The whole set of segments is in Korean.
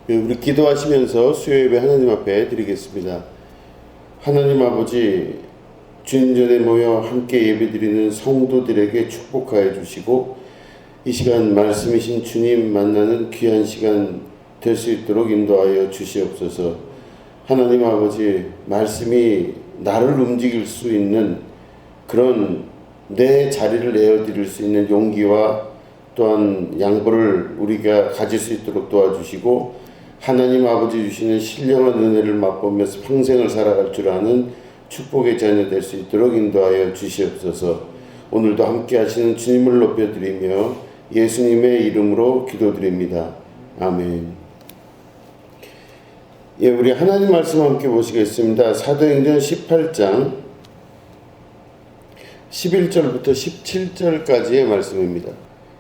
우리 기도하시면서 수요예배 하나님 앞에 드리겠습니다. 하나님 아버지, 주님 전에 모여 함께 예배드리는 성도들에게 축복하여 주시고 이 시간 말씀이신 주님 만나는 귀한 시간 될 수 있도록 인도하여 주시옵소서. 하나님 아버지, 말씀이 나를 움직일 수 있는 그런 내 자리를 내어드릴 수 있는 용기와 또한 양보를 우리가 가질 수 있도록 도와주시고 하나님 아버지 주시는 신령한 은혜를 맛보면서 평생을 살아갈 줄 아는 축복의 자녀 될 수 있도록 인도하여 주시옵소서. 오늘도 함께 하시는 주님을 높여드리며 예수님의 이름으로 기도드립니다. 아멘. 예, 우리 하나님 말씀 함께 보시겠습니다. 사도행전 18장 11절부터 17절까지의 말씀입니다.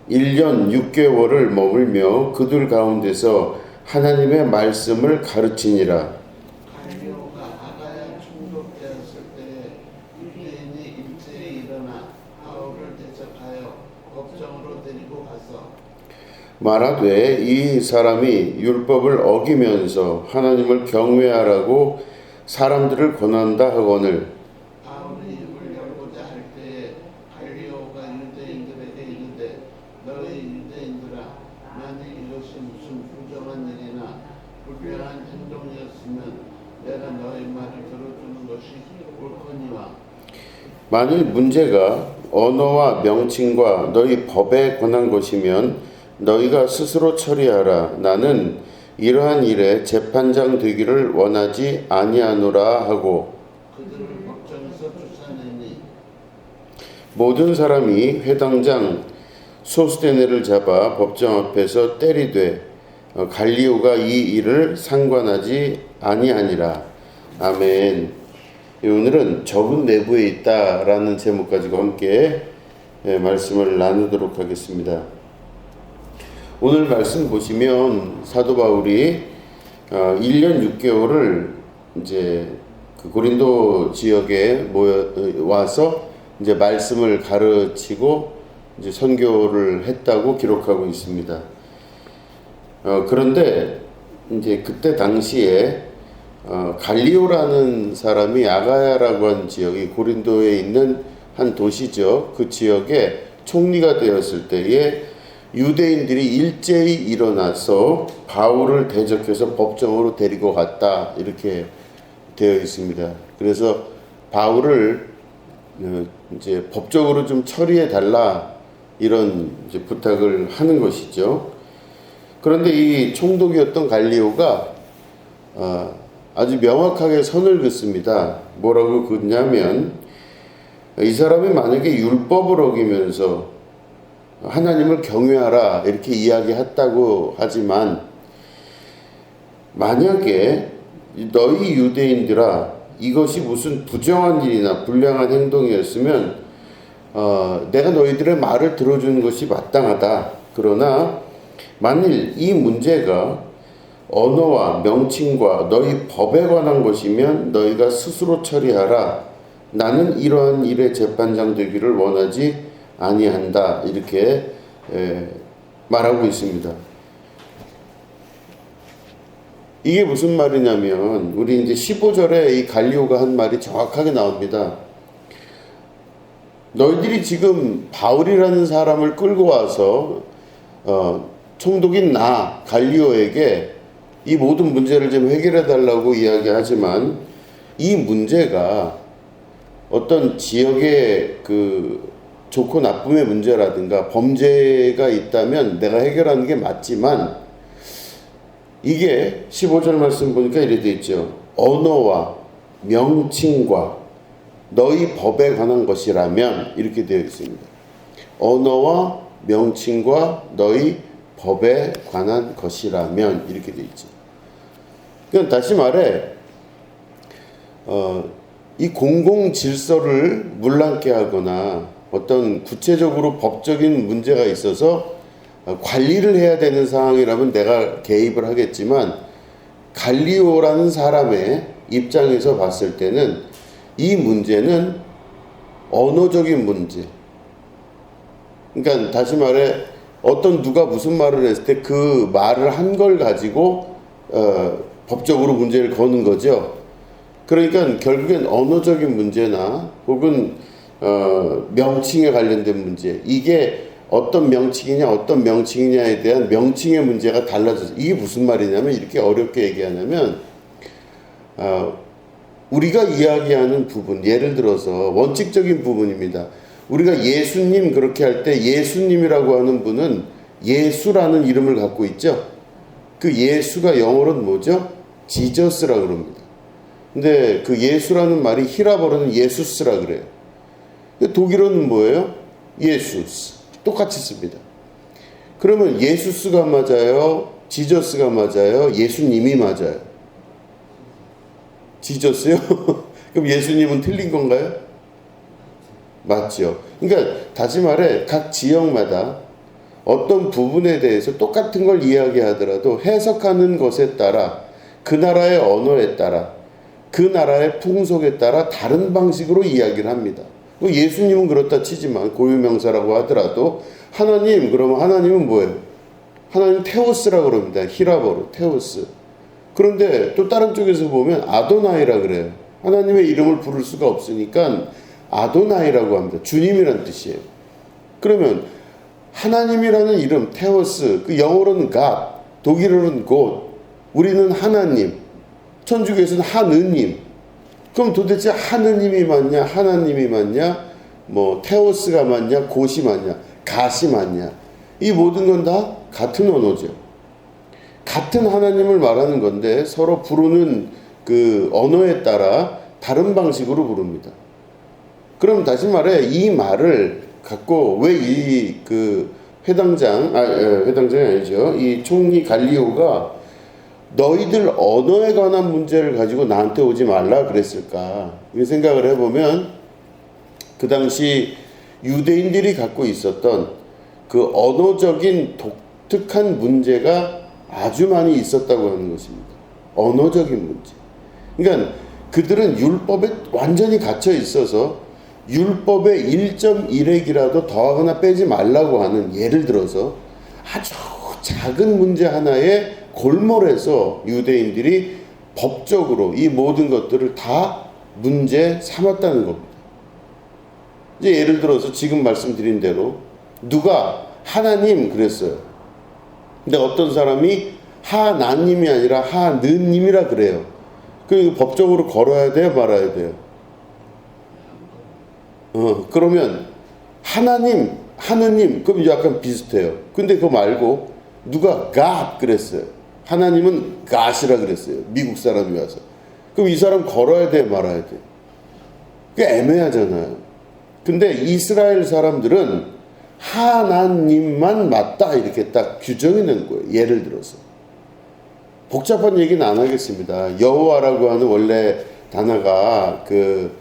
1년 6개월을 머물며 그들 가운데서 하나님의 말씀을 가르치니라. 갈리오가 아가야 총독되었을 때 유대인이 일제히 일어나 바울을 대적하여 법정으로 데리고 가서 말하되 이 사람이 율법을 어기면서 하나님을 경외하라고 사람들을 권한다 하거늘 바울이 입을 열고자 할 때에 갈리오가 유대인들에게 이르되 너희 유대인들아, 만일 이것이 무슨 부정한 일이나 불편한 행동이었으면 내가 너희 말을 들어주는 것이 옳거니와 만일 문제가 언어와 명칭과 너희 법에 관한 것이면 너희가 스스로 처리하라. 나는 이러한 일에 재판장 되기를 원하지 아니하노라 하고 그들을 법정에서 쫓아내니 모든 사람이 회당장 소스데네를 잡아 법정 앞에서 때리되 갈리오가 이 일을 상관하지 아니하니라. 아멘. 오늘은 적은 내부에 있다라는 제목 가지고 함께 말씀을 나누도록 하겠습니다. 오늘 말씀 보시면 사도 바울이 1년 6개월을 이제 그 고린도 지역에 와서 이제 말씀을 가르치고 이제 선교를 했다고 기록하고 있습니다. 그런데 이제 그때 당시에 갈리오라는 사람이 아가야라고 하는 지역이 고린도에 있는 한 도시죠. 그 지역에 총리가 되었을 때에 유대인들이 일제히 일어나서 바울을 대적해서 법정으로 데리고 갔다 이렇게 되어 있습니다. 그래서 바울을 이제 법적으로 좀 처리해 달라 이런 이제 부탁을 하는 것이죠. 그런데 이 총독이었던 갈리오가 아주 명확하게 선을 긋습니다. 뭐라고 긋냐면 이 사람이 만약에 율법을 어기면서 하나님을 경외하라 이렇게 이야기했다고 하지만 만약에 너희 유대인들아 이것이 무슨 부정한 일이나 불량한 행동이었으면 내가 너희들의 말을 들어주는 것이 마땅하다. 그러나 만일 이 문제가 언어와 명칭과 너희 법에 관한 것이면 너희가 스스로 처리하라. 나는 이러한 일의 재판장 되기를 원하지 아니한다. 이렇게 말하고 있습니다. 이게 무슨 말이냐면 우리 이제 15절에 이 갈리오가 한 말이 정확하게 나옵니다. 너희들이 지금 바울이라는 사람을 끌고 와서 총독인 나 갈리오에게 이 모든 문제를 좀 해결해 달라고 이야기하지만 이 문제가 어떤 지역의 그 좋고 나쁨의 문제라든가 범죄가 있다면 내가 해결하는 게 맞지만 이게 15절 말씀 보니까 이렇게 되어 있죠. 언어와 명칭과 너희 법에 관한 것이라면 이렇게 되어 있습니다. 언어와 명칭과 너희 법에 관한 것이라면 이렇게 되어 있죠. 그러니까 다시 말해 이 공공 질서를 문란케 하거나 어떤 구체적으로 법적인 문제가 있어서 관리를 해야 되는 상황이라면 내가 개입을 하겠지만 갈리오라는 사람의 입장에서 봤을 때는 이 문제는 언어적인 문제. 그러니까 다시 말해 어떤 누가 무슨 말을 했을 때 그 말을 한 걸 가지고 법적으로 문제를 거는 거죠. 그러니까 결국엔 언어적인 문제나 혹은 명칭에 관련된 문제, 이게 어떤 명칭이냐 어떤 명칭이냐에 대한 명칭의 문제가 달라져서, 이게 무슨 말이냐면, 이렇게 어렵게 얘기하냐면 우리가 이야기하는 부분, 예를 들어서 원칙적인 부분입니다. 우리가 예수님 그렇게 할 때 예수님이라고 하는 분은 예수라는 이름을 갖고 있죠. 그 예수가 영어로는 뭐죠? 지저스라고 그럽니다. 근데 그 예수라는 말이 히라버로는 예수스라 그래요. 독일어는 뭐예요? 예수스. 똑같이 씁니다. 그러면 예수스가 맞아요? 지저스가 맞아요? 예수님이 맞아요? 지저스요? 그럼 예수님은 틀린 건가요? 맞죠. 그러니까 다시 말해 각 지역마다 어떤 부분에 대해서 똑같은 걸 이야기하더라도 해석하는 것에 따라, 그 나라의 언어에 따라, 그 나라의 풍속에 따라 다른 방식으로 이야기를 합니다. 예수님은 그렇다 치지만, 고유명사라고 하더라도 하나님, 그러면 하나님은 뭐예요? 하나님 테오스라고 그럽니다. 히라버로 테오스. 그런데 또 다른 쪽에서 보면 아도나이라 그래요. 하나님의 이름을 부를 수가 없으니까 아도나이라고 합니다. 주님이란 뜻이에요. 그러면 하나님이라는 이름 테오스, 그 영어로는 God, 독일어로는 God, 우리는 하나님, 천주교에서는 하느님. 그럼 도대체 하느님이 맞냐, 하나님이 맞냐, 뭐 테오스가 맞냐, 곧이 맞냐, 갓이 맞냐, 이 모든 건 다 같은 언어죠. 같은 하나님을 말하는 건데 서로 부르는 그 언어에 따라 다른 방식으로 부릅니다. 그럼 다시 말해 이 말을 갖고 왜 이 그 회당장이 아니죠, 이 총리 갈리오가 너희들 언어에 관한 문제를 가지고 나한테 오지 말라 그랬을까? 이 생각을 해보면 그 당시 유대인들이 갖고 있었던 그 언어적인 독특한 문제가 아주 많이 있었다고 하는 것입니다. 언어적인 문제. 그러니까 그들은 율법에 완전히 갇혀 있어서 율법의 1.1획이라도 더하거나 빼지 말라고 하는, 예를 들어서 아주 작은 문제 하나에 골몰해서 유대인들이 법적으로 이 모든 것들을 다 문제 삼았다는 겁니다. 이제 예를 들어서 지금 말씀드린 대로 누가 하나님 그랬어요. 근데 어떤 사람이 하나님이 아니라 하느님이라 그래요. 그 법적으로 걸어야 돼요, 말아야 돼요? 그러면 하나님, 하느님, 그럼 약간 비슷해요. 근데 그거 말고 누가 God 그랬어요. 하나님은 God이라 그랬어요. 미국 사람이 와서. 그럼 이 사람 걸어야 돼, 말아야 돼? 그게 애매하잖아요. 근데 이스라엘 사람들은 하나님만 맞다 이렇게 딱 규정해 낸 거예요. 예를 들어서 복잡한 얘기는 안 하겠습니다. 여호와라고 하는 원래 단어가 그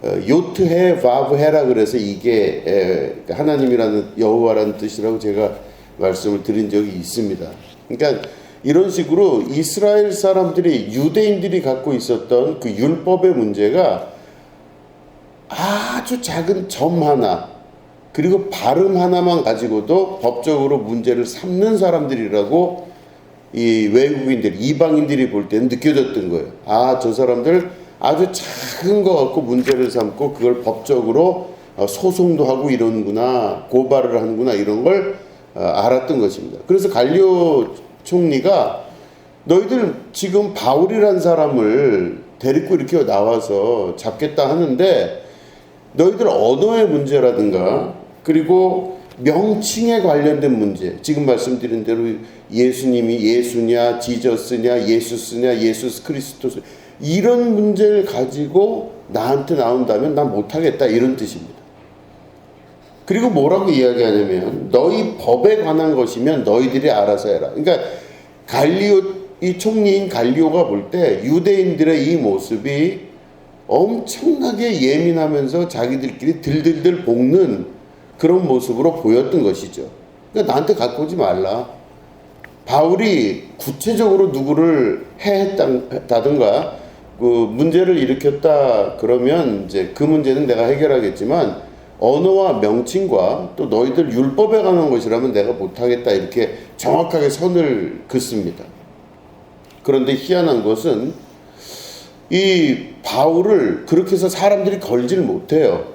요트해 바브해라 그래서 이게 하나님이라는 여호와라는 뜻이라고 제가 말씀을 드린 적이 있습니다. 그러니까 이런 식으로 이스라엘 사람들이, 유대인들이 갖고 있었던 그 율법의 문제가 아주 작은 점 하나, 그리고 발음 하나만 가지고도 법적으로 문제를 삼는 사람들이라고 이 외국인들, 이방인들이 볼 때는 느껴졌던 거예요. 아, 저 사람들 아주 작은 거 갖고 문제를 삼고 그걸 법적으로 소송도 하고 이러는구나, 고발을 하는구나, 이런 걸 알았던 것입니다. 그래서 갈리오 총리가 너희들 지금 바울이란 사람을 데리고 이렇게 나와서 잡겠다 하는데 너희들 언어의 문제라든가 그리고 명칭에 관련된 문제, 지금 말씀드린 대로 예수님이 예수냐, 지저스냐, 예수스냐, 예수스 크리스토스, 이런 문제를 가지고 나한테 나온다면 난 못하겠다, 이런 뜻입니다. 그리고 뭐라고 이야기하냐면 너희 법에 관한 것이면 너희들이 알아서 해라. 그러니까 갈리오, 이 총리인 갈리오가 볼 때 유대인들의 이 모습이 엄청나게 예민하면서 자기들끼리 들들들 볶는 그런 모습으로 보였던 것이죠. 그러니까 나한테 갖고 오지 말라. 바울이 구체적으로 누구를 해했다든가 그 문제를 일으켰다 그러면 이제 그 문제는 내가 해결하겠지만 언어와 명칭과 또 너희들 율법에 관한 것이라면 내가 못하겠다, 이렇게 정확하게 선을 긋습니다. 그런데 희한한 것은 이 바울을 그렇게 해서 사람들이 걸질 못해요.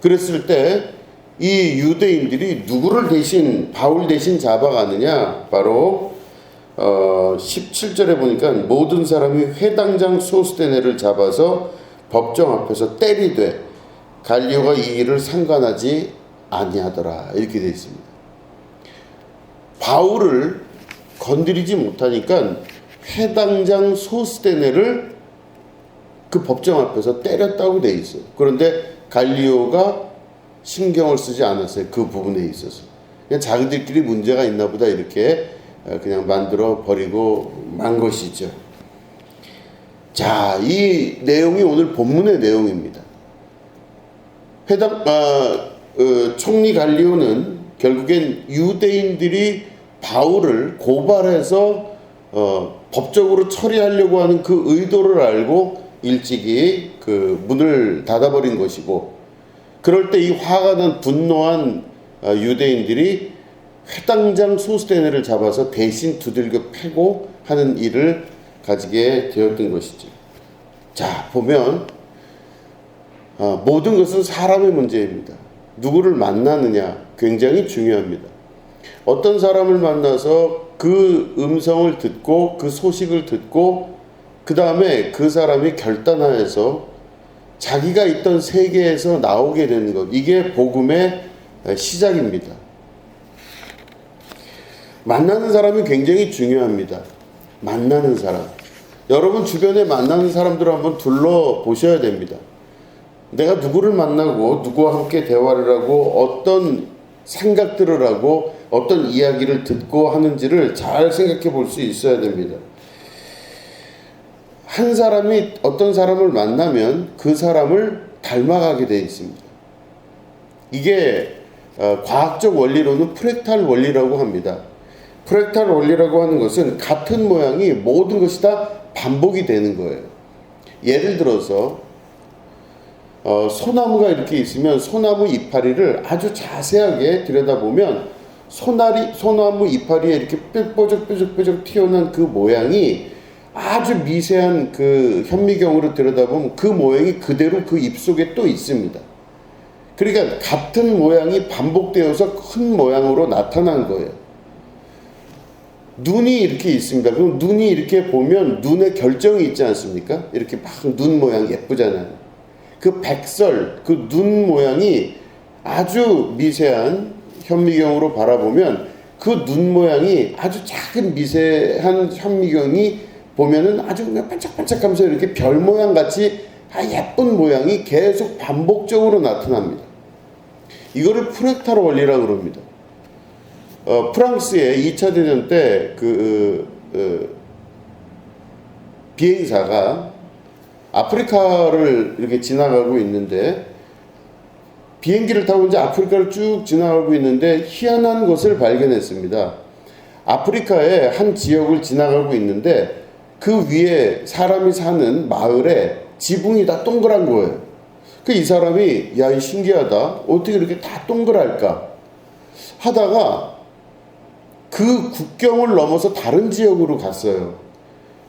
그랬을 때 이 유대인들이 누구를 대신 바울 대신 잡아가느냐, 바로 17절에 보니까 모든 사람이 회당장 소스데네를 잡아서 법정 앞에서 때리되 갈리오가 이 일을 상관하지 아니하더라, 이렇게 되어 있습니다. 바울을 건드리지 못하니까 회당장 소스데네를 그 법정 앞에서 때렸다고 되어 있어요. 그런데 갈리오가 신경을 쓰지 않았어요. 그 부분에 있어서. 그냥 자기들끼리 문제가 있나 보다 이렇게 그냥 만들어 버리고 만 것이죠. 자, 이 내용이 오늘 본문의 내용입니다. 총리 갈리오는 결국엔 유대인들이 바울을 고발해서 법적으로 처리하려고 하는 그 의도를 알고 일찍이 그 문을 닫아버린 것이고, 그럴 때 이 화가 난 분노한 유대인들이 회당장 소스데네를 잡아서 대신 두들겨 패고 하는 일을 가지게 되었던 것이죠. 자, 보면 모든 것은 사람의 문제입니다. 누구를 만나느냐 굉장히 중요합니다. 어떤 사람을 만나서 그 음성을 듣고 그 소식을 듣고 그 다음에 그 사람이 결단하여서 자기가 있던 세계에서 나오게 되는 것, 이게 복음의 시작입니다. 만나는 사람이 굉장히 중요합니다. 만나는 사람. 여러분 주변에 만나는 사람들을 한번 둘러보셔야 됩니다. 내가 누구를 만나고 누구와 함께 대화를 하고 어떤 생각들을 하고 어떤 이야기를 듣고 하는지를 잘 생각해 볼 수 있어야 됩니다. 한 사람이 어떤 사람을 만나면 그 사람을 닮아가게 되어 있습니다. 이게 과학적 원리로는 프랙탈 원리라고 합니다. 프랙탈 원리라고 하는 것은 같은 모양이 모든 것이 다 반복이 되는 거예요. 예를 들어서 소나무가 이렇게 있으면 소나무 이파리를 아주 자세하게 들여다보면 소나무 이파리에 이렇게 뾰족뾰족 튀어나온 그 모양이 아주 미세한 그 현미경으로 들여다보면 그 모양이 그대로 그 잎속에 또 있습니다. 그러니까 같은 모양이 반복되어서 큰 모양으로 나타난 거예요. 눈이 이렇게 있습니다. 그럼 눈이 이렇게 보면 눈에 결정이 있지 않습니까? 이렇게 막 눈 모양 예쁘잖아요. 그 백설, 그 눈 모양이 아주 미세한 현미경으로 바라보면 그 눈 모양이 아주 작은 미세한 현미경이 보면은 아주 그냥 반짝반짝하면서 이렇게 별 모양 같이 예쁜 모양이 계속 반복적으로 나타납니다. 이거를 프랙탈 원리라고 그럽니다. 프랑스의 2차 대전 때 비행사가 아프리카를 이렇게 지나가고 있는데, 비행기를 타고 이제 아프리카를 쭉 지나가고 있는데 희한한 것을 발견했습니다. 아프리카의 한 지역을 지나가고 있는데 그 위에 사람이 사는 마을에 지붕이 다 동그란 거예요. 이 사람이 야, 이 신기하다, 어떻게 이렇게 다 동그랄까 하다가 그 국경을 넘어서 다른 지역으로 갔어요.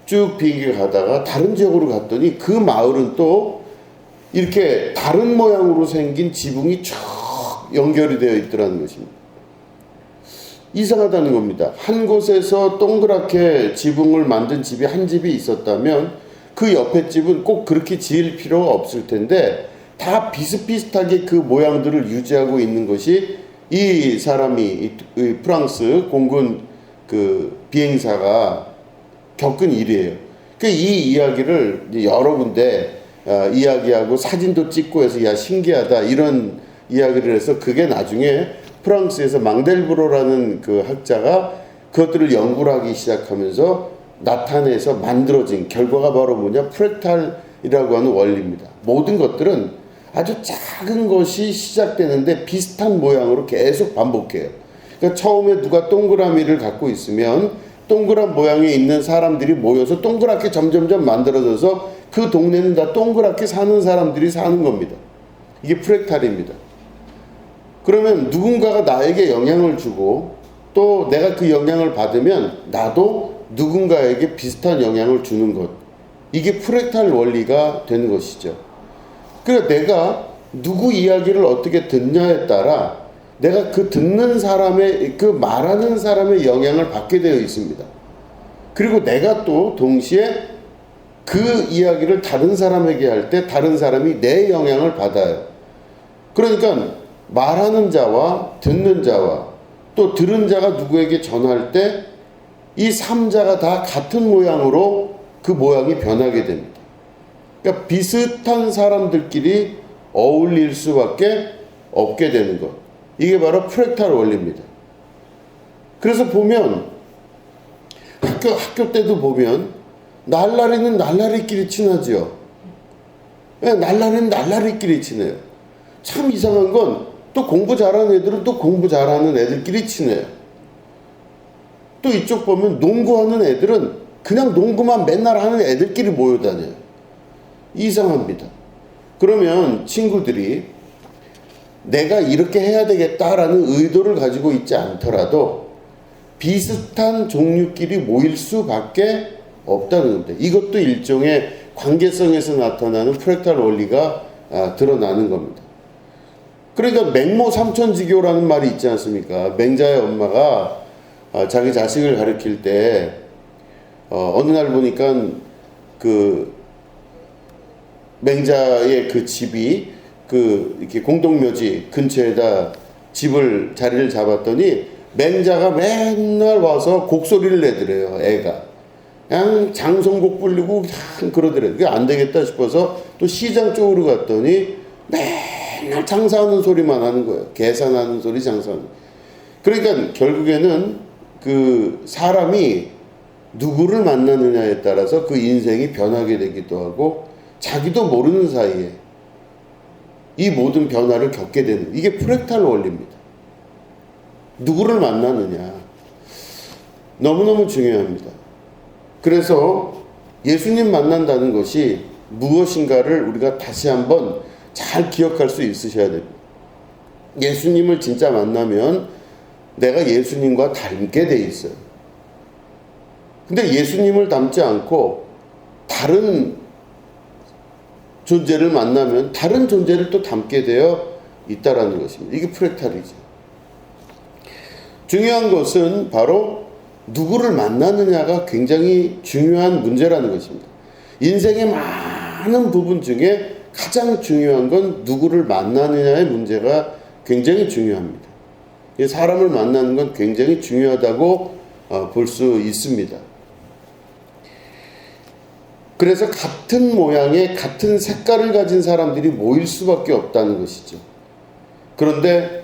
쭉 비행기가 가다가 다른 지역으로 갔더니 그 마을은 또 이렇게 다른 모양으로 생긴 지붕이 쭉 연결이 되어 있더라는 것입니다. 이상하다는 겁니다. 한 곳에서 동그랗게 지붕을 만든 집이 한 집이 있었다면 그 옆에 집은 꼭 그렇게 지을 필요가 없을 텐데 다 비슷비슷하게 그 모양들을 유지하고 있는 것이 이 사람이 이 프랑스 공군 그 비행사가 겪은 일이에요. 이 이야기를 여러 군데 이야기하고 사진도 찍고 해서 야, 신기하다 이런 이야기를 해서 그게 나중에 프랑스에서 망델브로라는 그 학자가 그것들을 연구를 하기 시작하면서 나타내서 만들어진 결과가 바로 뭐냐, 프랙탈이라고 하는 원리입니다. 모든 것들은 아주 작은 것이 시작되는데 비슷한 모양으로 계속 반복해요. 그러니까 처음에 누가 동그라미를 갖고 있으면 동그란 모양에 있는 사람들이 모여서 동그랗게 점점점 만들어져서 그 동네는 다 동그랗게 사는 사람들이 사는 겁니다. 이게 프랙탈입니다. 그러면 누군가가 나에게 영향을 주고 또 내가 그 영향을 받으면 나도 누군가에게 비슷한 영향을 주는 것. 이게 프랙탈 원리가 되는 것이죠. 그러니까 내가 누구 이야기를 어떻게 듣냐에 따라 내가 그 듣는 사람의, 그 말하는 사람의 영향을 받게 되어 있습니다. 그리고 내가 또 동시에 그 이야기를 다른 사람에게 할 때 다른 사람이 내 영향을 받아요. 그러니까 말하는 자와 듣는 자와 또 들은 자가 누구에게 전할 때 이 3자가 다 같은 모양으로 그 모양이 변하게 됩니다. 그러니까 비슷한 사람들끼리 어울릴 수밖에 없게 되는 것. 이게 바로 프랙탈 원리입니다. 그래서 보면 학교 때도 보면 날라리는 날라리끼리 친하죠. 날라리는 날라리끼리 친해요. 참 이상한 건 또 공부 잘하는 애들은 또 공부 잘하는 애들끼리 친해요. 또 이쪽 보면 농구하는 애들은 그냥 농구만 맨날 하는 애들끼리 모여 다녀요. 이상합니다. 그러면 친구들이 내가 이렇게 해야 되겠다라는 의도를 가지고 있지 않더라도 비슷한 종류끼리 모일 수밖에 없다는 겁니다. 이것도 일종의 관계성에서 나타나는 프랙탈 원리가 드러나는 겁니다. 그러니까 맹모 삼천지교라는 말이 있지 않습니까? 맹자의 엄마가 자기 자식을 가르칠 때 어느 날 보니까 그 맹자의 그 집이 그 이렇게 공동묘지 근처에다 자리를 잡았더니 맹자가 맨날 와서 곡소리를 내더래요. 애가 그냥 장송곡 부르고 그냥 그러더래요. 그게 안 되겠다 싶어서 또 시장 쪽으로 갔더니 맨날 장사하는 소리만 하는 거예요. 계산하는 소리, 장사하는. 그러니까 결국에는 그 사람이 누구를 만나느냐에 따라서 그 인생이 변하게 되기도 하고 자기도 모르는 사이에 이 모든 변화를 겪게 되는, 이게 프랙탈 원리입니다. 누구를 만나느냐 너무너무 중요합니다. 그래서 예수님 만난다는 것이 무엇인가를 우리가 다시 한번 잘 기억할 수 있으셔야 됩니다. 예수님을 진짜 만나면 내가 예수님과 닮게 돼 있어요. 근데 예수님을 닮지 않고 다른 존재를 만나면 다른 존재를 또 닮게 되어 있다라는 것입니다. 이게 프랙탈이죠. 중요한 것은 바로 누구를 만나느냐가 굉장히 중요한 문제라는 것입니다. 인생의 많은 부분 중에 가장 중요한 건 누구를 만나느냐의 문제가 굉장히 중요합니다. 사람을 만나는 건 굉장히 중요하다고 볼 수 있습니다. 그래서 같은 모양의 같은 색깔을 가진 사람들이 모일 수밖에 없다는 것이죠. 그런데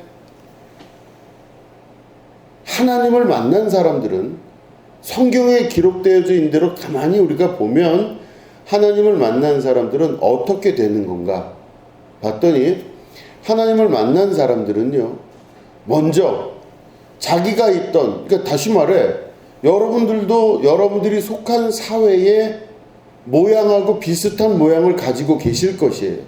하나님을 만난 사람들은 성경에 기록되어져 있는 대로 가만히 우리가 보면 하나님을 만난 사람들은 어떻게 되는 건가 봤더니 하나님을 만난 사람들은요, 먼저 자기가 있던, 그러니까 다시 말해 여러분들도 여러분들이 속한 사회의 모양하고 비슷한 모양을 가지고 계실 것이에요.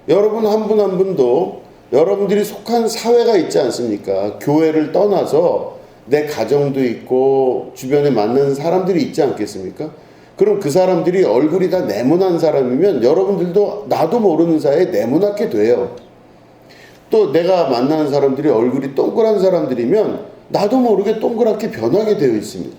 여러분 한 분 한 분도 여러분들이 속한 사회가 있지 않습니까? 교회를 떠나서 내 가정도 있고 주변에 만나는 사람들이 있지 않겠습니까? 그럼 그 사람들이 얼굴이 다 네모난 사람이면 여러분들도 나도 모르는 사이에 네모나게 돼요. 또 내가 만나는 사람들이 얼굴이 동그란 사람들이면 나도 모르게 동그랗게 변하게 되어 있습니다.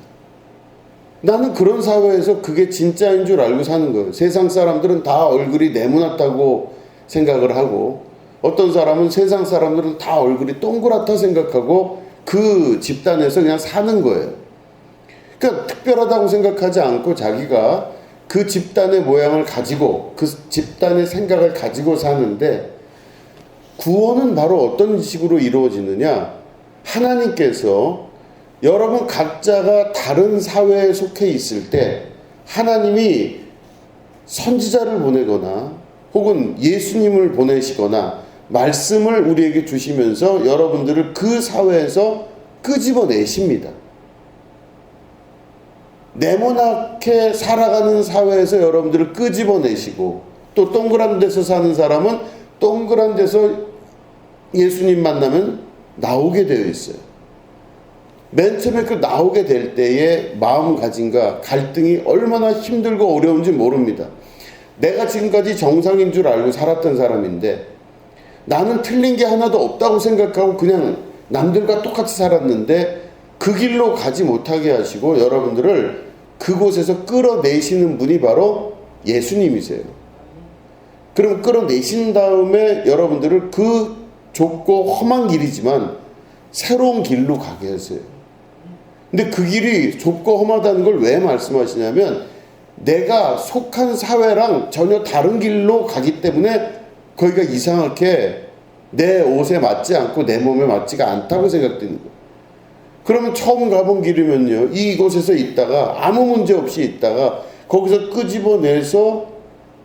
나는 그런 사회에서 그게 진짜인 줄 알고 사는 거예요. 세상 사람들은 다 얼굴이 네모났다고 생각을 하고 어떤 사람은 세상 사람들은 다 얼굴이 동그랗다 생각하고 그 집단에서 그냥 사는 거예요. 그러니까 특별하다고 생각하지 않고 자기가 그 집단의 모양을 가지고 그 집단의 생각을 가지고 사는데, 구원은 바로 어떤 식으로 이루어지느냐? 하나님께서 여러분 각자가 다른 사회에 속해 있을 때 하나님이 선지자를 보내거나 혹은 예수님을 보내시거나 말씀을 우리에게 주시면서 여러분들을 그 사회에서 끄집어내십니다. 네모나게 살아가는 사회에서 여러분들을 끄집어내시고, 또 동그란 데서 사는 사람은 동그란 데서 예수님 만나면 나오게 되어 있어요. 맨 처음에 그 나오게 될 때의 마음가짐과 갈등이 얼마나 힘들고 어려운지 모릅니다. 내가 지금까지 정상인 줄 알고 살았던 사람인데 나는 틀린 게 하나도 없다고 생각하고 그냥 남들과 똑같이 살았는데 그 길로 가지 못하게 하시고 여러분들을 그곳에서 끌어내시는 분이 바로 예수님이세요. 그럼 끌어내신 다음에 여러분들을 그 좁고 험한 길이지만 새로운 길로 가게 하세요. 근데 그 길이 좁고 험하다는 걸 왜 말씀하시냐면 내가 속한 사회랑 전혀 다른 길로 가기 때문에 거기가 이상하게 내 옷에 맞지 않고 내 몸에 맞지가 않다고 생각되는 거예요. 그러면 처음 가본 길이면요, 이곳에서 있다가 아무 문제 없이 있다가 거기서 끄집어내서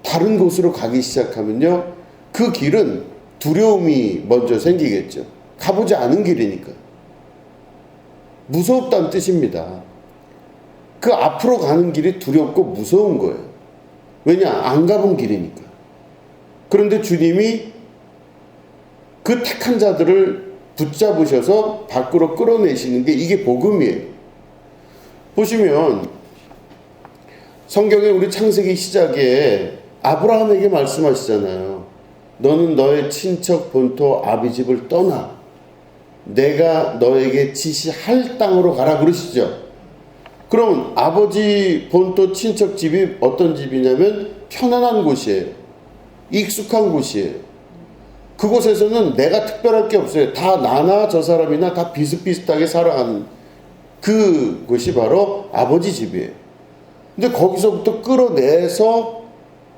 다른 곳으로 가기 시작하면요, 그 길은 두려움이 먼저 생기겠죠. 가보지 않은 길이니까. 무섭다는 뜻입니다. 그 앞으로 가는 길이 두렵고 무서운 거예요. 왜냐? 안 가본 길이니까. 그런데 주님이 그 택한 자들을 붙잡으셔서 밖으로 끌어내시는 게 이게 복음이에요. 보시면 성경에 우리 창세기 시작에 아브라함에게 말씀하시잖아요. 너는 너의 친척 본토 아비집을 떠나 내가 너에게 지시할 땅으로 가라 그러시죠. 그럼 아버지 본토 친척 집이 어떤 집이냐면 편안한 곳이에요. 익숙한 곳이에요. 그곳에서는 내가 특별할 게 없어요. 다 나나 저 사람이나 다 비슷비슷하게 살아가는 그곳이 바로 아버지 집이에요. 근데 거기서부터 끌어내서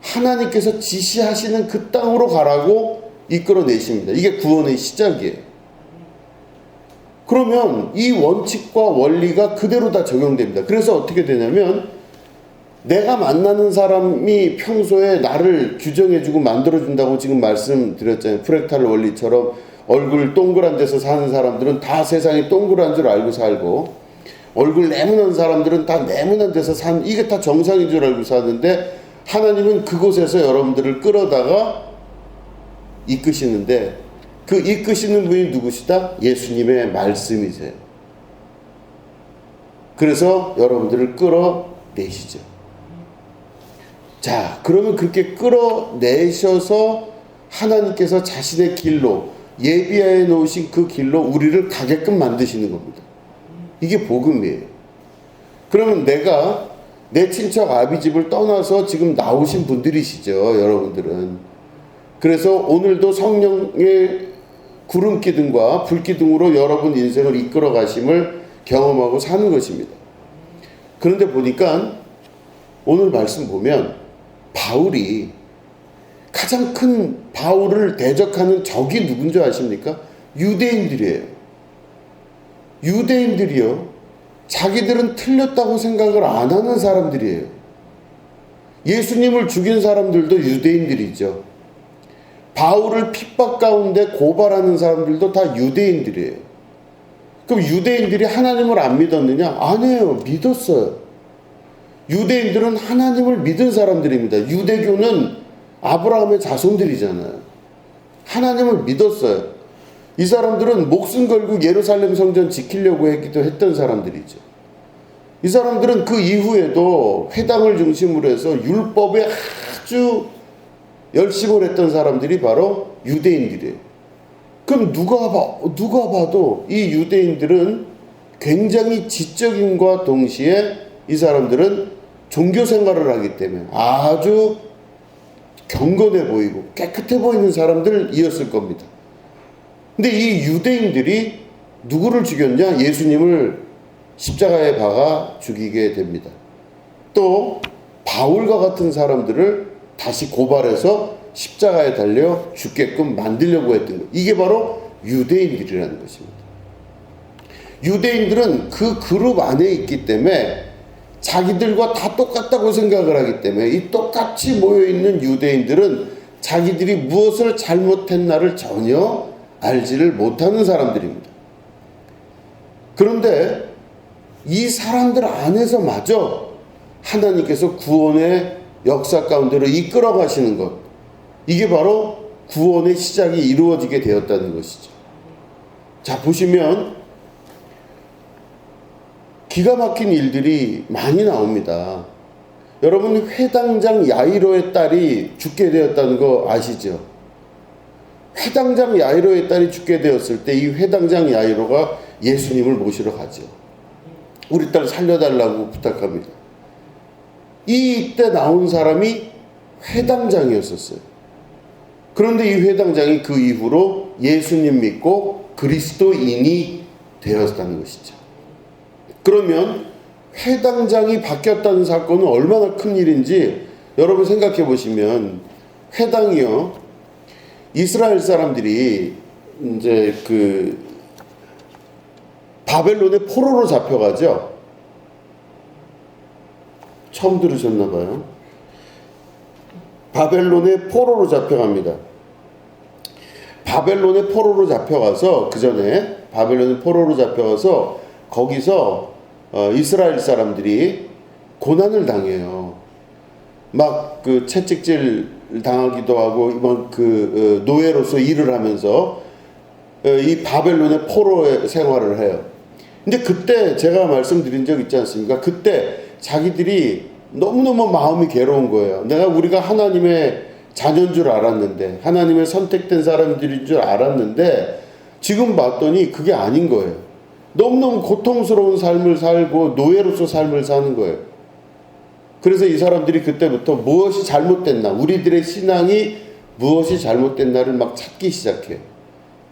하나님께서 지시하시는 그 땅으로 가라고 이끌어내십니다. 이게 구원의 시작이에요. 그러면 이 원칙과 원리가 그대로 다 적용됩니다. 그래서 어떻게 되냐면 내가 만나는 사람이 평소에 나를 규정해주고 만들어준다고 지금 말씀드렸잖아요. 프랙탈 원리처럼 얼굴 동그란 데서 사는 사람들은 다 세상이 동그란 줄 알고 살고 얼굴 네모난 사람들은 다 네모난 데서 사는, 이게 다 정상인 줄 알고 사는데 하나님은 그곳에서 여러분들을 끌어다가 이끄시는데 그 이끄시는 분이 누구시다? 예수님의 말씀이세요. 그래서 여러분들을 끌어내시죠. 자, 그러면 그렇게 끌어내셔서 하나님께서 자신의 길로 예비하여 놓으신 그 길로 우리를 가게끔 만드시는 겁니다. 이게 복음이에요. 그러면 내가 내 친척 아비집을 떠나서 지금 나오신 분들이시죠, 여러분들은. 그래서 오늘도 성령의 구름기둥과 불기둥으로 여러분 인생을 이끌어 가심을 경험하고 사는 것입니다. 그런데 보니까 오늘 말씀 보면 바울이 가장 큰 바울을 대적하는 적이 누군 줄 아십니까? 유대인들이에요. 유대인들이요. 자기들은 틀렸다고 생각을 안 하는 사람들이에요. 예수님을 죽인 사람들도 유대인들이죠. 바울을 핍박 가운데 고발하는 사람들도 다 유대인들이에요. 그럼 유대인들이 하나님을 안 믿었느냐? 아니에요. 믿었어요. 유대인들은 하나님을 믿은 사람들입니다. 유대교는 아브라함의 자손들이잖아요. 하나님을 믿었어요. 이 사람들은 목숨 걸고 예루살렘 성전 지키려고 했던 사람들이죠. 이 사람들은 그 이후에도 회당을 중심으로 해서 율법에 아주 열심을 했던 사람들이 바로 유대인들이에요. 그럼 누가 봐도 이 유대인들은 굉장히 지적임과 동시에 이 사람들은 종교 생활을 하기 때문에 아주 경건해 보이고 깨끗해 보이는 사람들이었을 겁니다. 근데 이 유대인들이 누구를 죽였냐? 예수님을 십자가에 박아 죽이게 됩니다. 또 바울과 같은 사람들을 다시 고발해서 십자가에 달려 죽게끔 만들려고 했던 것. 이게 바로 유대인들이라는 것입니다. 유대인들은 그 그룹 안에 있기 때문에 자기들과 다 똑같다고 생각을 하기 때문에 이 똑같이 모여있는 유대인들은 자기들이 무엇을 잘못했나를 전혀 알지를 못하는 사람들입니다. 그런데 이 사람들 안에서마저 하나님께서 구원의 역사 가운데로 이끌어 가시는 것, 이게 바로 구원의 시작이 이루어지게 되었다는 것이죠. 자, 보시면 기가 막힌 일들이 많이 나옵니다. 여러분, 회당장 야이로의 딸이 죽게 되었다는 거 아시죠? 회당장 야이로의 딸이 죽게 되었을 때 이 회당장 야이로가 예수님을 모시러 가죠. 우리 딸 살려달라고 부탁합니다. 이때 나온 사람이 회당장이었었어요. 그런데 이 회당장이 그 이후로 예수님 믿고 그리스도인이 되었다는 것이죠. 그러면 회당장이 바뀌었다는 사건은 얼마나 큰 일인지 여러분 생각해 보시면, 회당이요, 이스라엘 사람들이 이제 그 바벨론의 포로로 잡혀가죠. 처음 들으셨나 봐요. 바벨론의 포로로 잡혀갑니다. 바벨론의 포로로 잡혀가서, 그 전에 바벨론의 포로로 잡혀가서 거기서 이스라엘 사람들이 고난을 당해요. 막 그 채찍질 당하기도 하고, 이번 그 노예로서 일을 하면서 이 바벨론의 포로의 생활을 해요. 근데 그때 제가 말씀드린 적 있지 않습니까? 그때 자기들이 너무너무 마음이 괴로운 거예요. 우리가 하나님의 자녀인 줄 알았는데, 하나님의 선택된 사람들인 줄 알았는데, 지금 봤더니 그게 아닌 거예요. 너무너무 고통스러운 삶을 살고 노예로서 삶을 사는 거예요. 그래서 이 사람들이 그때부터 무엇이 잘못됐나, 우리들의 신앙이 무엇이 잘못됐나를 막 찾기 시작해요.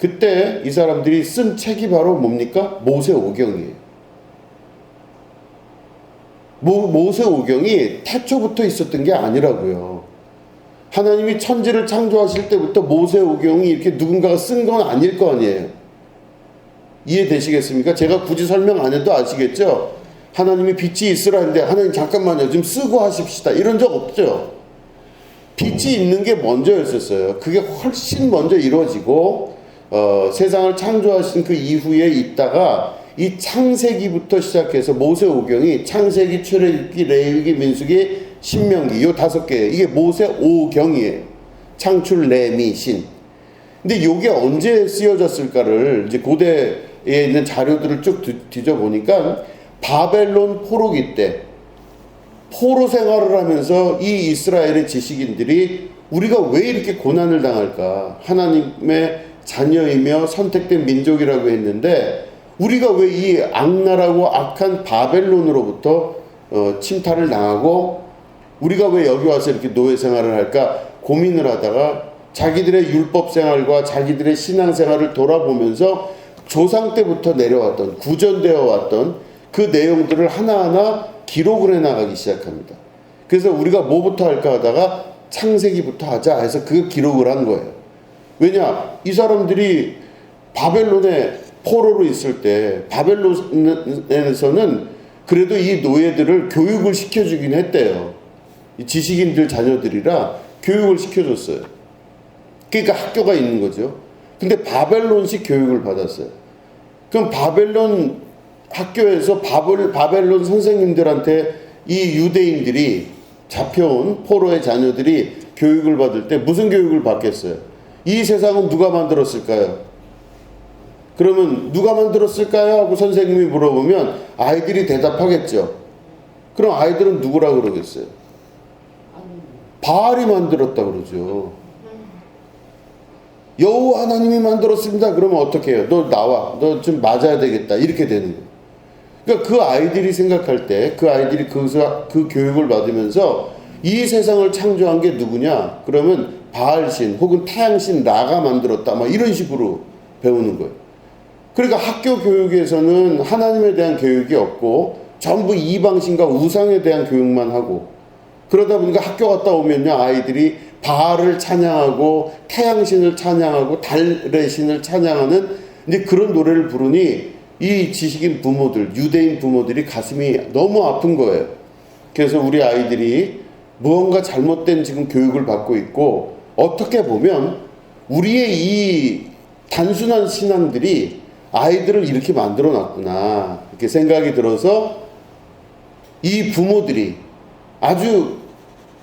그때 이 사람들이 쓴 책이 바로 뭡니까? 모세오경이에요. 모세오경이 태초부터 있었던 게 아니라고요. 하나님이 천지를 창조하실 때부터 모세오경이 이렇게 누군가가 쓴 건 아닐 거 아니에요. 이해되시겠습니까? 제가 굳이 설명 안 해도 아시겠죠? 하나님이 빛이 있으라 했는데, 하나님 잠깐만요, 좀 쓰고 하십시다, 이런 적 없죠. 빛이 있는 게 먼저였었어요. 그게 훨씬 먼저 이루어지고 세상을 창조하신 그 이후에 있다가, 이 창세기부터 시작해서 모세오경이 창세기, 출애굽기, 레위기, 민수기, 신명기, 요 5개, 이게 모세오경이에요. 창출, 레미, 신. 근데 요게 언제 쓰여졌을까를 이제 고대에 있는 자료들을 쭉 뒤져보니까, 바벨론 포로기 때 포로 생활을 하면서 이 이스라엘의 지식인들이 우리가 왜 이렇게 고난을 당할까? 하나님의 자녀이며 선택된 민족이라고 했는데, 우리가 왜 이 악랄하고 악한 바벨론으로부터 침탈을 당하고, 우리가 왜 여기 와서 이렇게 노예 생활을 할까 고민을 하다가 자기들의 율법 생활과 자기들의 신앙 생활을 돌아보면서 조상 때부터 내려왔던, 구전되어 왔던 그 내용들을 하나하나 기록을 해나가기 시작합니다. 그래서 우리가 뭐부터 할까 하다가 창세기부터 하자 해서 그 기록을 한 거예요. 왜냐? 이 사람들이 바벨론에 포로로 있을 때 바벨론에서는 그래도 이 노예들을 교육을 시켜주긴 했대요. 이 지식인들 자녀들이라 교육을 시켜줬어요. 그러니까 학교가 있는 거죠. 근데 바벨론식 교육을 받았어요. 그럼 바벨론 학교에서 바벨론 선생님들한테 이 유대인들이, 잡혀온 포로의 자녀들이 교육을 받을 때 무슨 교육을 받겠어요? 이 세상은 누가 만들었을까요? 그러면 누가 만들었을까요? 하고 선생님이 물어보면 아이들이 대답하겠죠. 그럼 아이들은 누구라 그러겠어요? 바알이 만들었다 그러죠. 여호와 하나님이 만들었습니다. 그러면 어떻게 해요? 너 나와. 너 좀 맞아야 되겠다. 이렇게 되는 거예요. 그러니까 그 아이들이 생각할 때, 그 아이들이 그 교육을 받으면서 이 세상을 창조한 게 누구냐? 그러면 바알신 혹은 태양신 라가 만들었다. 막 이런 식으로 배우는 거예요. 그러니까 학교 교육에서는 하나님에 대한 교육이 없고 전부 이방신과 우상에 대한 교육만 하고, 그러다 보니까 학교 갔다 오면요, 아이들이 바알을 찬양하고 태양신을 찬양하고 달의 신을 찬양하는 이제 그런 노래를 부르니 이 지식인 부모들, 유대인 부모들이 가슴이 너무 아픈 거예요. 그래서 우리 아이들이 무언가 잘못된 지금 교육을 받고 있고, 어떻게 보면 우리의 이 단순한 신앙들이 아이들을 이렇게 만들어 놨구나, 이렇게 생각이 들어서 이 부모들이 아주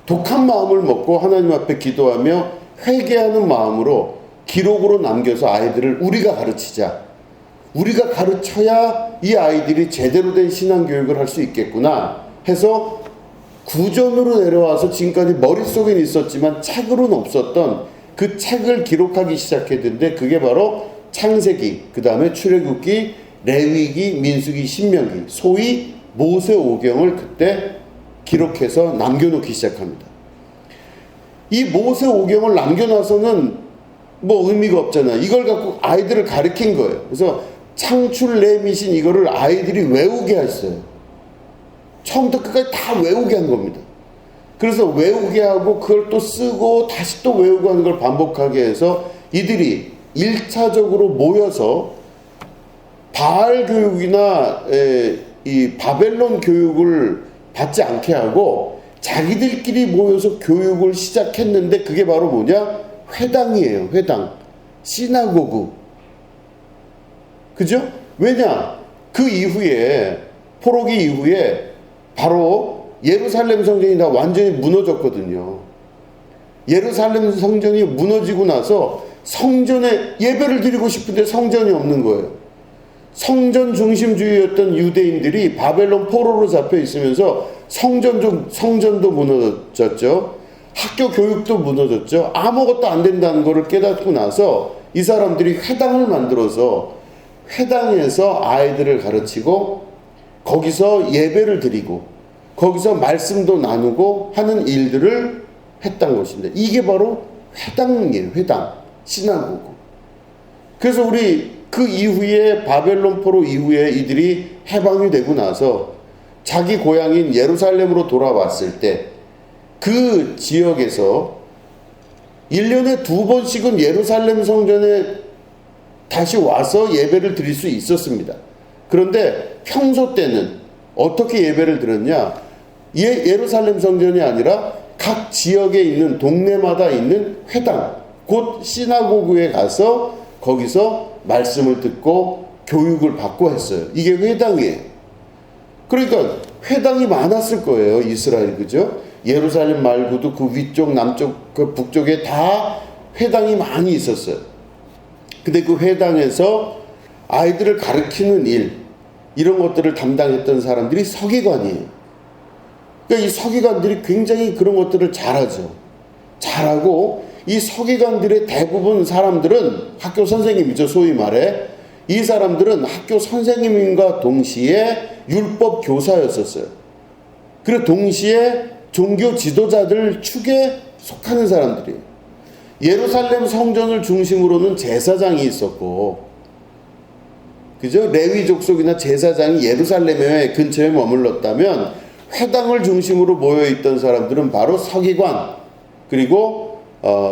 독한 마음을 먹고 하나님 앞에 기도하며 회개하는 마음으로 기록으로 남겨서 아이들을 우리가 가르치자, 우리가 가르쳐야 이 아이들이 제대로 된 신앙교육을 할 수 있겠구나 해서 구전으로 내려와서 지금까지 머릿속엔 있었지만 책으로는 없었던 그 책을 기록하기 시작했는데 그게 바로 창세기, 그 다음에 출애굽기, 레위기, 민수기, 신명기, 소위 모세오경을 그때 기록해서 남겨놓기 시작합니다. 이 모세오경을 남겨놔서는 뭐 의미가 없잖아요. 이걸 갖고 아이들을 가르친 거예요. 그래서 창출 레미신 이거를 아이들이 외우게 했어요. 처음부터 끝까지 다 외우게 한 겁니다. 그래서 외우게 하고 그걸 또 쓰고 다시 또 외우고 하는 걸 반복하게 해서 이들이 1차적으로 모여서 바알 교육이나 이 바벨론 교육을 받지 않게 하고 자기들끼리 모여서 교육을 시작했는데 그게 바로 뭐냐? 회당이에요. 회당. 시나고그. 그죠? 왜냐? 그 이후에 포로기 이후에 바로 예루살렘 성전이 다 완전히 무너졌거든요. 예루살렘 성전이 무너지고 나서 성전에 예배를 드리고 싶은데 성전이 없는 거예요. 성전 중심주의였던 유대인들이 바벨론 포로로 잡혀 있으면서 성전도 무너졌죠. 학교 교육도 무너졌죠. 아무것도 안 된다는 것을 깨닫고 나서 이 사람들이 회당을 만들어서 회당에서 아이들을 가르치고 거기서 예배를 드리고 거기서 말씀도 나누고 하는 일들을 했던 것인데 이게 바로 회당이에요. 회당. 시나고그. 그래서 우리 그 이후에 바벨론 포로 이후에 이들이 해방이 되고 나서 자기 고향인 예루살렘으로 돌아왔을 때 그 지역에서 1년에 2번씩은 예루살렘 성전에 다시 와서 예배를 드릴 수 있었습니다. 그런데 평소 때는 어떻게 예배를 드렸냐? 예루살렘 성전이 아니라 각 지역에 있는 동네마다 있는 회당, 곧 시나고그에 가서 거기서 말씀을 듣고 교육을 받고 했어요. 이게 회당이에요. 그러니까 회당이 많았을 거예요. 이스라엘, 그죠? 예루살렘 말고도 그 위쪽, 남쪽, 그 북쪽에 다 회당이 많이 있었어요. 근데 그 회당에서 아이들을 가르치는 일, 이런 것들을 담당했던 사람들이 서기관이에요. 그러니까 이 서기관들이 굉장히 그런 것들을 잘하죠. 잘하고 이 서기관들의 대부분 사람들은 학교 선생님이죠. 소위 말해. 이 사람들은 학교 선생님과 동시에 율법 교사였었어요. 그리고 동시에 종교 지도자들 축에 속하는 사람들이에요. 예루살렘 성전을 중심으로는 제사장이 있었고, 그죠? 레위 족속이나 제사장이 예루살렘에 근처에 머물렀다면 회당을 중심으로 모여있던 사람들은 바로 서기관, 그리고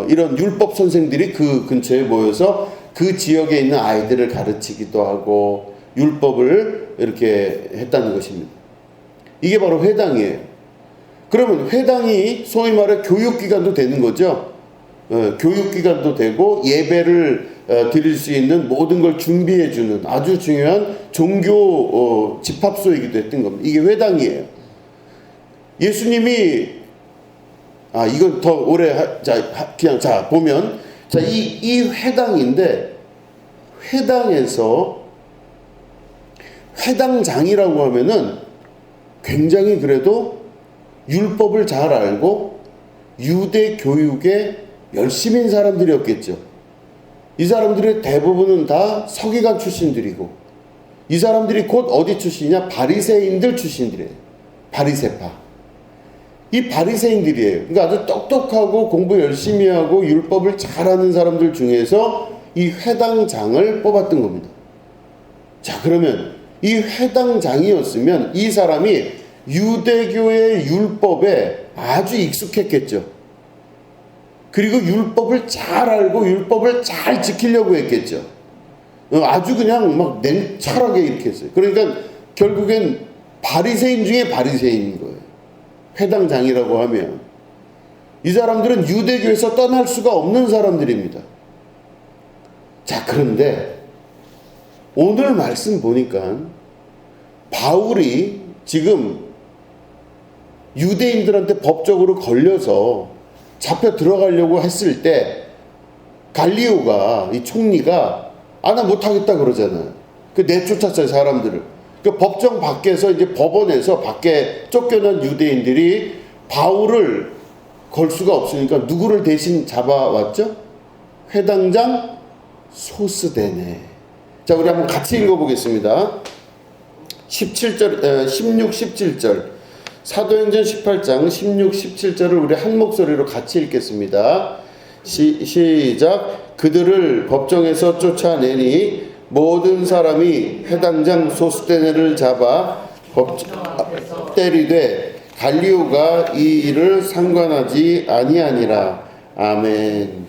이런 율법 선생들이 그 근처에 모여서 그 지역에 있는 아이들을 가르치기도 하고 율법을 이렇게 했다는 것입니다. 이게 바로 회당이에요. 그러면 회당이 소위 말해 교육기관도 되는 거죠. 교육기관도 되고 예배를 드릴 수 있는 모든 걸 준비해주는 아주 중요한 종교 집합소이기도 했던 겁니다. 이게 회당이에요. 예수님이 이건 더 오래 보면 이 회당인데 회당에서 회당장이라고 하면은 굉장히 그래도 율법을 잘 알고 유대 교육에 열심인 사람들이었겠죠. 이 사람들의 대부분은 다 서기관 출신들이고 이 사람들이 곧 어디 출신이냐? 바리새인들 출신들이에요. 바리새파. 이 바리새인들이에요. 그러니까 아주 똑똑하고 공부 열심히 하고 율법을 잘하는 사람들 중에서 이 회당장을 뽑았던 겁니다. 자, 그러면 이 회당장이었으면 이 사람이 유대교의 율법에 아주 익숙했겠죠. 그리고 율법을 잘 알고 율법을 잘 지키려고 했겠죠. 아주 그냥 막 냉철하게 이렇게 했어요. 그러니까 결국엔 바리새인 중에 바리새인인 거예요. 회당장이라고 하면 이 사람들은 유대교에서 떠날 수가 없는 사람들입니다. 자, 그런데 오늘 말씀 보니까 바울이 지금 유대인들한테 법적으로 걸려서 잡혀 들어가려고 했을 때 갈리오가 이 총리가 나 못하겠다 그러잖아요. 내쫓았어요, 사람들을. 법정 밖에서, 이제 법원에서 밖에 쫓겨난 유대인들이 바울을 걸 수가 없으니까 누구를 대신 잡아왔죠? 회당장 소스데네. 자, 우리 한번 같이 읽어보겠습니다. 17절, 16, 17절. 사도행전 18장 16, 17절을 우리 한 목소리로 같이 읽겠습니다. 시작. 그들을 법정에서 쫓아내니 모든 사람이 회당장 소스데네를 잡아 때리되 갈리오가 이 일을 상관하지 아니하니라. 아멘.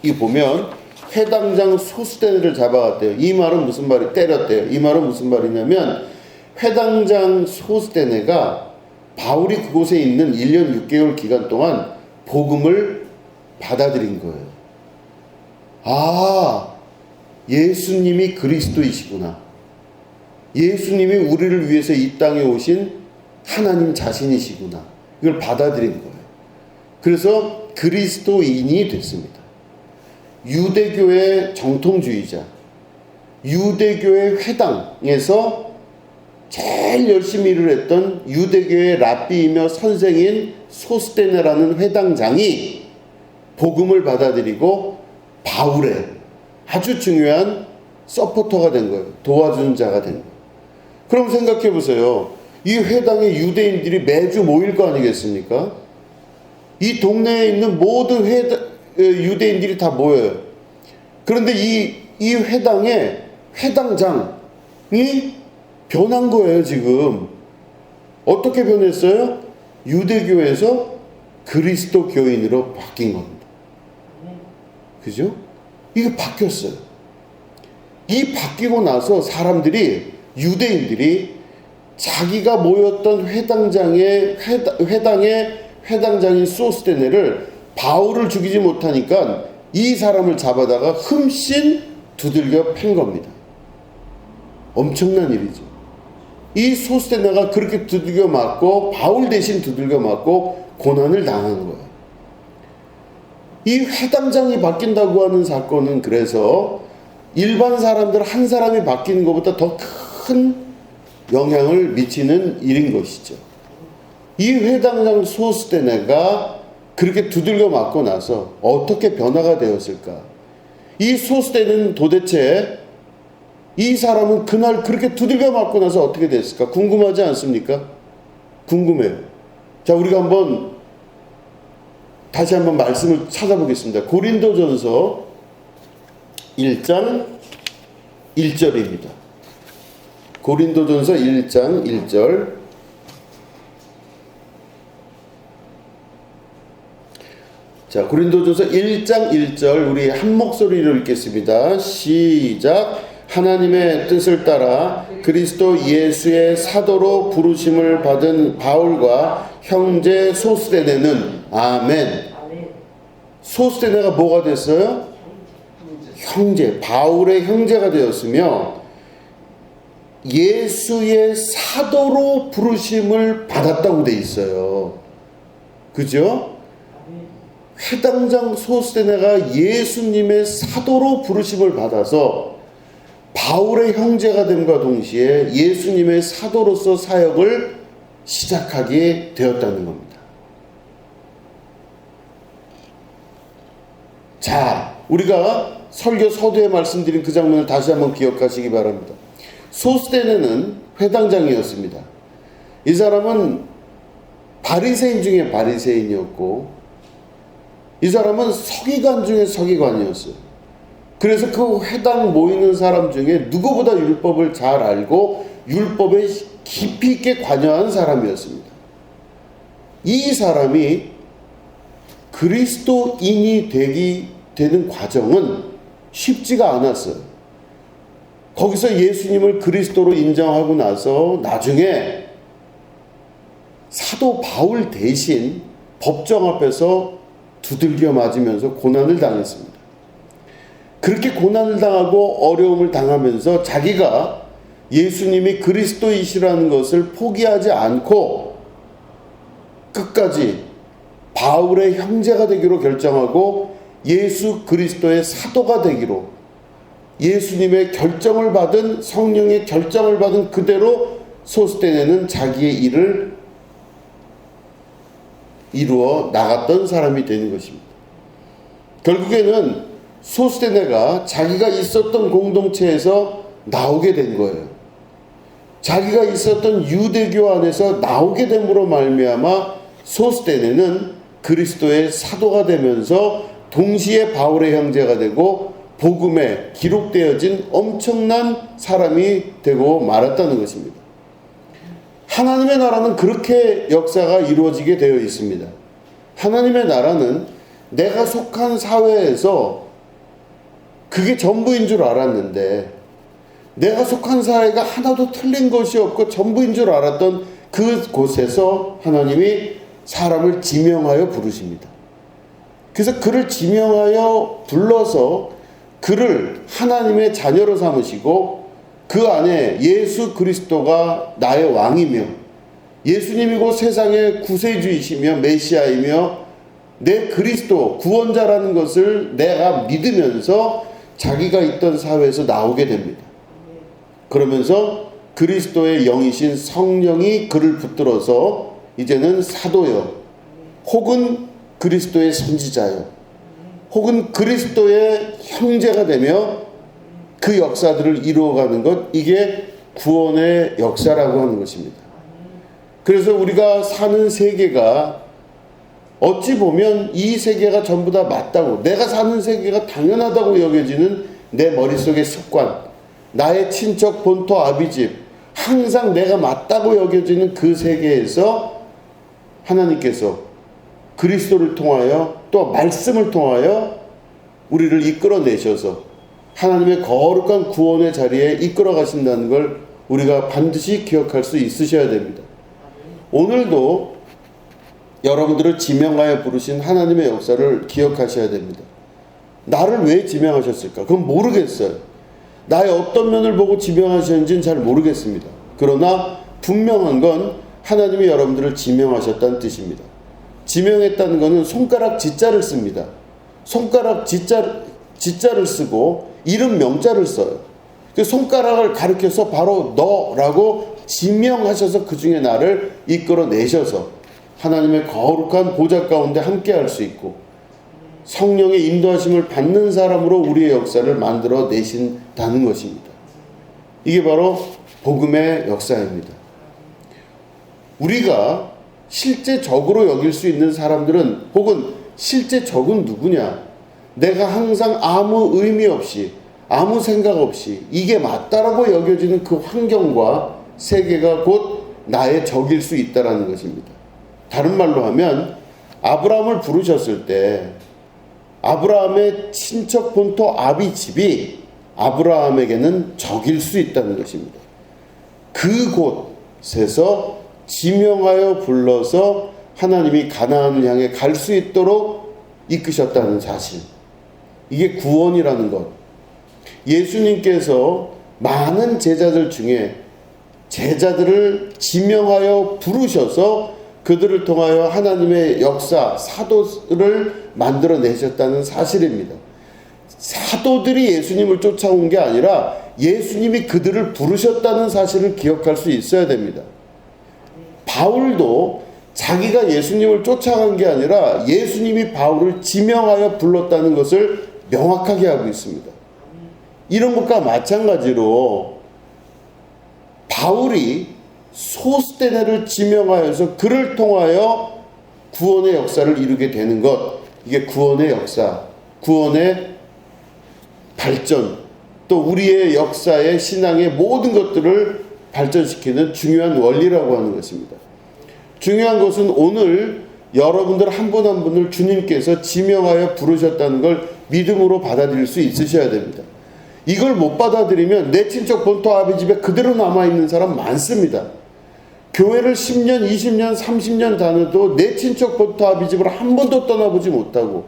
이 보면 회당장 소스데네를 잡아갔대요. 이 말은 무슨 말이, 때렸대요. 이 말은 무슨 말이냐면 회당장 소스데네가 바울이 그곳에 있는 1년 6개월 기간 동안 복음을 받아들인 거예요. 아, 예수님이 그리스도이시구나. 예수님이 우리를 위해서 이 땅에 오신 하나님 자신이시구나. 이걸 받아들인 거예요. 그래서 그리스도인이 됐습니다. 유대교의 정통주의자, 유대교의 회당에서 제일 열심히 일을 했던 유대교의 랍비이며 선생인 소스데네라는 회당장이 복음을 받아들이고 바울의 아주 중요한 서포터가 된 거예요. 도와주는 자가 된 거예요. 그럼 생각해 보세요. 이 회당에 유대인들이 매주 모일 거 아니겠습니까? 이 동네에 있는 모든 유대인들이 다 모여요. 그런데 이 회당의 회당장이 변한 거예요, 지금. 어떻게 변했어요? 유대교에서 그리스도교인으로 바뀐 겁니다. 그죠? 이게 바뀌었어요. 이 바뀌고 나서 사람들이, 유대인들이 자기가 모였던 회당의 회당장인 소스데네를 바울을 죽이지 못하니까 이 사람을 잡아다가 흠씬 두들겨 팬 겁니다. 엄청난 일이죠. 이 소스데네가 그렇게 두들겨 맞고 바울 대신 두들겨 맞고 고난을 당한 거예요. 이 회당장이 바뀐다고 하는 사건은 그래서 일반 사람들 한 사람이 바뀌는 것보다 더 큰 영향을 미치는 일인 것이죠. 이 회당장 소스데네가 그렇게 두들겨 맞고 나서 어떻게 변화가 되었을까? 이 소스데네는 도대체, 이 사람은 그날 그렇게 두들겨 맞고 나서 어떻게 됐을까? 궁금하지 않습니까? 궁금해요. 자, 우리가 다시 한번 말씀을 찾아보겠습니다. 고린도전서 1장 1절입니다. 고린도전서 1장 1절. 자, 고린도전서 1장 1절 우리 한 목소리로 읽겠습니다. 시작. 하나님의 뜻을 따라 그리스도 예수의 사도로 부르심을 받은 바울과 형제 소스데네는, 아멘. 소스데네가 뭐가 됐어요? 형제, 바울의 형제가 되었으며 예수의 사도로 부르심을 받았다고 돼 있어요. 그죠? 회당장 소스데네가 예수님의 사도로 부르심을 받아서 바울의 형제가 됨과 동시에 예수님의 사도로서 사역을 시작하게 되었다는 겁니다. 자, 우리가 설교 서두에 말씀드린 그 장면을 다시 한번 기억하시기 바랍니다. 소스데네는 회당장이었습니다. 이 사람은 바리새인 중에 바리새인이었고, 이 사람은 서기관 중에 서기관이었어요. 그래서 그 회당 모이는 사람 중에 누구보다 율법을 잘 알고 율법에 깊이 있게 관여한 사람이었습니다. 이 사람이 그리스도인이 되는 과정은 쉽지가 않았어요. 거기서 예수님을 그리스도로 인정하고 나서 나중에 사도 바울 대신 법정 앞에서 두들겨 맞으면서 고난을 당했습니다. 그렇게 고난을 당하고 어려움을 당하면서 자기가 예수님이 그리스도이시라는 것을 포기하지 않고 끝까지 바울의 형제가 되기로 결정하고 예수 그리스도의 사도가 되기로, 예수님의 결정을 받은, 성령의 결정을 받은 그대로 소스테네는 자기의 일을 이루어 나갔던 사람이 되는 것입니다. 결국에는 소스테네가 자기가 있었던 공동체에서 나오게 된 거예요. 자기가 있었던 유대교 안에서 나오게 됨으로 말미암아 소스테네는 그리스도의 사도가 되면서 동시에 바울의 형제가 되고 복음에 기록되어진 엄청난 사람이 되고 말았다는 것입니다. 하나님의 나라는 그렇게 역사가 이루어지게 되어 있습니다. 하나님의 나라는 내가 속한 사회에서 그게 전부인 줄 알았는데, 내가 속한 사회가 하나도 틀린 것이 없고 전부인 줄 알았던 그곳에서 하나님이 사람을 지명하여 부르십니다. 그래서 그를 지명하여 불러서 그를 하나님의 자녀로 삼으시고 그 안에 예수 그리스도가 나의 왕이며 예수님이 곧 세상의 구세주이시며 메시아이며 내 그리스도 구원자라는 것을 내가 믿으면서 자기가 있던 사회에서 나오게 됩니다. 그러면서 그리스도의 영이신 성령이 그를 붙들어서 이제는 사도요, 혹은 그리스도의 선지자요, 혹은 그리스도의 형제가 되며 그 역사들을 이루어가는 것, 이게 구원의 역사라고 하는 것입니다. 그래서 우리가 사는 세계가 어찌 보면 이 세계가 전부 다 맞다고, 내가 사는 세계가 당연하다고 여겨지는 내 머릿속의 습관, 나의 친척 본토 아비집, 항상 내가 맞다고 여겨지는 그 세계에서 하나님께서 그리스도를 통하여 또 말씀을 통하여 우리를 이끌어내셔서 하나님의 거룩한 구원의 자리에 이끌어 가신다는 걸 우리가 반드시 기억할 수 있으셔야 됩니다. 오늘도 여러분들을 지명하여 부르신 하나님의 역사를 기억하셔야 됩니다. 나를 왜 지명하셨을까? 그건 모르겠어요. 나의 어떤 면을 보고 지명하셨는지는 잘 모르겠습니다. 그러나 분명한 건 하나님이 여러분들을 지명하셨다는 뜻입니다. 지명했다는 것은 손가락 지자를 씁니다. 손가락 지자를 쓰고 이름 명자를 써요. 그 손가락을 가리켜서 바로 너라고 지명하셔서 그 중에 나를 이끌어내셔서 하나님의 거룩한 보좌 가운데 함께 할 수 있고 성령의 인도하심을 받는 사람으로 우리의 역사를 만들어 내신다는 것입니다. 이게 바로 복음의 역사입니다. 우리가 실제적으로 여길 수 있는 사람들은, 혹은 실제 적은 누구냐, 내가 항상 아무 의미 없이 아무 생각 없이 이게 맞다라고 여겨지는 그 환경과 세계가 곧 나의 적일 수 있다는 것입니다. 다른 말로 하면 아브라함을 부르셨을 때 아브라함의 친척 본토 아비 집이 아브라함에게는 적일 수 있다는 것입니다. 그곳에서 지명하여 불러서 하나님이 가나안을 향해 갈 수 있도록 이끄셨다는 사실, 이게 구원이라는 것. 예수님께서 많은 제자들 중에 제자들을 지명하여 부르셔서 그들을 통하여 하나님의 역사, 사도를 만들어내셨다는 사실입니다. 사도들이 예수님을 쫓아온 게 아니라 예수님이 그들을 부르셨다는 사실을 기억할 수 있어야 됩니다. 바울도 자기가 예수님을 쫓아간 게 아니라 예수님이 바울을 지명하여 불렀다는 것을 명확하게 하고 있습니다. 이런 것과 마찬가지로 바울이 소스테네를 지명하여서 그를 통하여 구원의 역사를 이루게 되는 것, 이게 구원의 역사, 구원의 발전, 또 우리의 역사의 신앙의 모든 것들을 발전시키는 중요한 원리라고 하는 것입니다. 중요한 것은 오늘 여러분들 한 분 한 분을 주님께서 지명하여 부르셨다는 걸 믿음으로 받아들일 수 있으셔야 됩니다. 이걸 못 받아들이면 내 친척 본토 아비집에 그대로 남아있는 사람 많습니다. 교회를 10년, 20년, 30년 다녀도 내 친척 본토 아비집을 한 번도 떠나보지 못하고,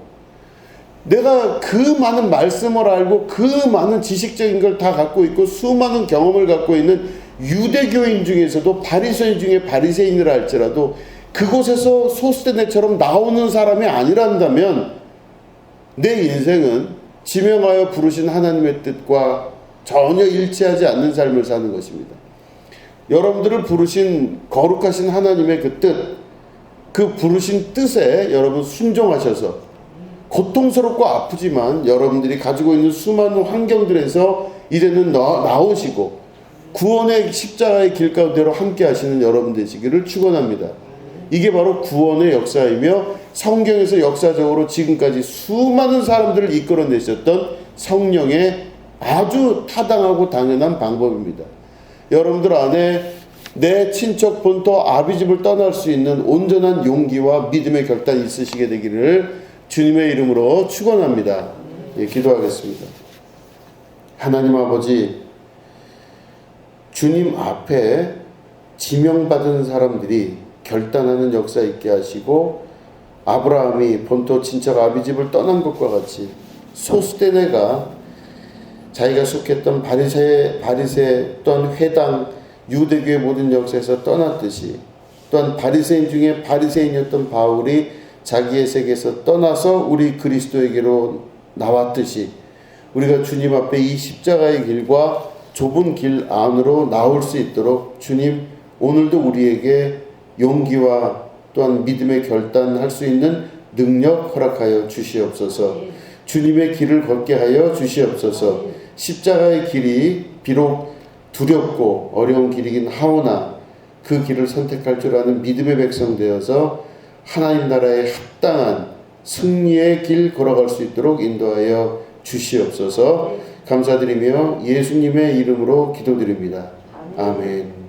내가 그 많은 말씀을 알고 그 많은 지식적인 걸 다 갖고 있고 수많은 경험을 갖고 있는 유대교인 중에서도 바리새인 중에 바리새인이라 할지라도 그곳에서 소스테네처럼 나오는 사람이 아니란다면 내 인생은 지명하여 부르신 하나님의 뜻과 전혀 일치하지 않는 삶을 사는 것입니다. 여러분들을 부르신 거룩하신 하나님의 그 뜻, 그 부르신 뜻에 여러분 순종하셔서 고통스럽고 아프지만 여러분들이 가지고 있는 수많은 환경들에서 이제는 나오시고 구원의 십자가의 길 가운데로 함께 하시는 여러분 되시기를 축원합니다. 이게 바로 구원의 역사이며 성경에서 역사적으로 지금까지 수많은 사람들을 이끌어내셨던 성령의 아주 타당하고 당연한 방법입니다. 여러분들 안에 내 친척 본토 아비집을 떠날 수 있는 온전한 용기와 믿음의 결단이 있으시게 되기를 주님의 이름으로 축원합니다. 예, 기도하겠습니다. 하나님 아버지, 주님 앞에 지명받은 사람들이 결단하는 역사 있게 하시고 아브라함이 본토 친척 아비집을 떠난 것과 같이 소수대내가 자기가 속했던 바리새 또한 회당 유대교의 모든 역사에서 떠났듯이 또한 바리새인 중에 바리새인이었던 바울이 자기의 세계에서 떠나서 우리 그리스도에게로 나왔듯이 우리가 주님 앞에 이 십자가의 길과 좁은 길 안으로 나올 수 있도록 주님 오늘도 우리에게 용기와 또한 믿음의 결단할 수 있는 능력 허락하여 주시옵소서. 주님의 길을 걷게 하여 주시옵소서. 십자가의 길이 비록 두렵고 어려운 길이긴 하오나 그 길을 선택할 줄 아는 믿음의 백성 되어서 하나님 나라에 합당한 승리의 길 걸어갈 수 있도록 인도하여 주시옵소서. 감사드리며 예수님의 이름으로 기도드립니다. 아멘.